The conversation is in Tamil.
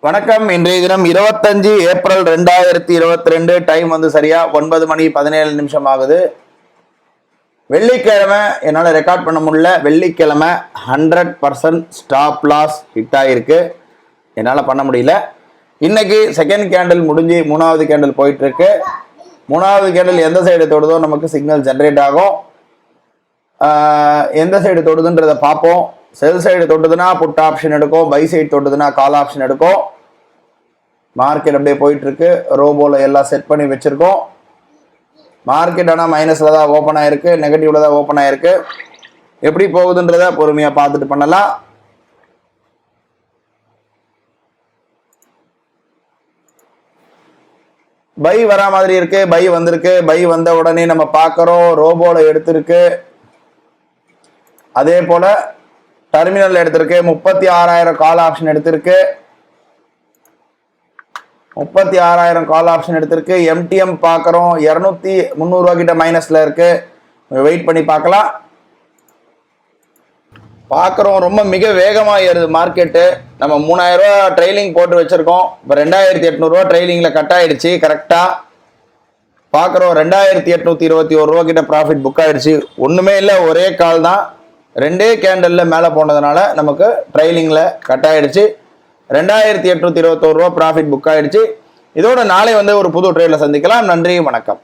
வணக்கம். இன்றைய தினம் 25 ஏப்ரல் 2022. டைம் வந்து சரியா 9:17 ஆகுது. வெள்ளிக்கிழமை என்னால் ரெக்கார்ட் பண்ண முடியல. வெள்ளிக்கிழமை 100% ஸ்டாப் லாஸ் ஹிட் ஆகிருக்கு. என்னால் பண்ண முடியல. இன்னைக்கு செகண்ட் கேண்டில் முடிஞ்சு மூணாவது கேண்டில் போயிட்டு இருக்கு. மூணாவது கேண்டில் எந்த சைடு தொடுதோ நமக்கு சிக்னல் ஜென்ரேட் ஆகும். எந்த சைடு தொடுதுன்றதை பார்ப்போம். செல் சைடு தொட்டுதுன்னா புட் ஆப்ஷன் எடுக்கும், பை சைடு தொட்டுதுன்னா கால் ஆப்ஷன் எடுக்கும். மார்க்கெட் அப்படியே போயிட்டு இருக்கு. ரோபோல எல்லாம் செட் பண்ணி வச்சிருக்கோம். மார்க்கெட் ஆனால் மைனஸ்ல தான் ஓப்பன் ஆயிருக்கு, நெகட்டிவ்ல தான் ஓப்பன் ஆயிருக்கு. எப்படி போகுதுன்றத பொறுமையா பார்த்துட்டு பண்ணலாம். பை வரா மாதிரி இருக்கு, பை வந்திருக்கு. பை வந்த உடனே நம்ம பார்க்கிறோம் ரோபோல எடுத்திருக்கு. அதே போல டெர்மினல் எடுத்திருக்கு. 36,000 கால் ஆப்ஷன் எடுத்திருக்கு. 36,000 கால் ஆப்ஷன் எடுத்திருக்கு. எம்டிஎம் பார்க்குறோம் 200-300 ரூபா கிட்ட மைனஸ்ல இருக்கு. வெயிட் பண்ணி பார்க்கலாம். பார்க்குறோம் ரொம்ப மிக வேகமாக ஏறுது மார்க்கெட்டு. நம்ம 3,000 ரூபா ட்ரெயிலிங் போட்டு வச்சிருக்கோம். இப்போ 2,800 ரூபா ட்ரெயிலிங்கில் கட் ஆயிடுச்சு. கரெக்டாக பார்க்குறோம் 2,821 ரூபா கிட்ட ப்ராஃபிட் புக் ஆயிடுச்சு. ஒன்றுமே இல்லை, ஒரே கால் தான். ரெண்டே கேண்டலில் மேலே போனதுனால நமக்கு ட்ரெயிலிங்கில் கட் ஆயிடுச்சு. 2,821 ரூபா ப்ராஃபிட் புக் ஆயிடுச்சு. இதோட நாளை வந்து ஒரு புது ட்ரேடில் சந்திக்கலாம். நன்றி, வணக்கம்.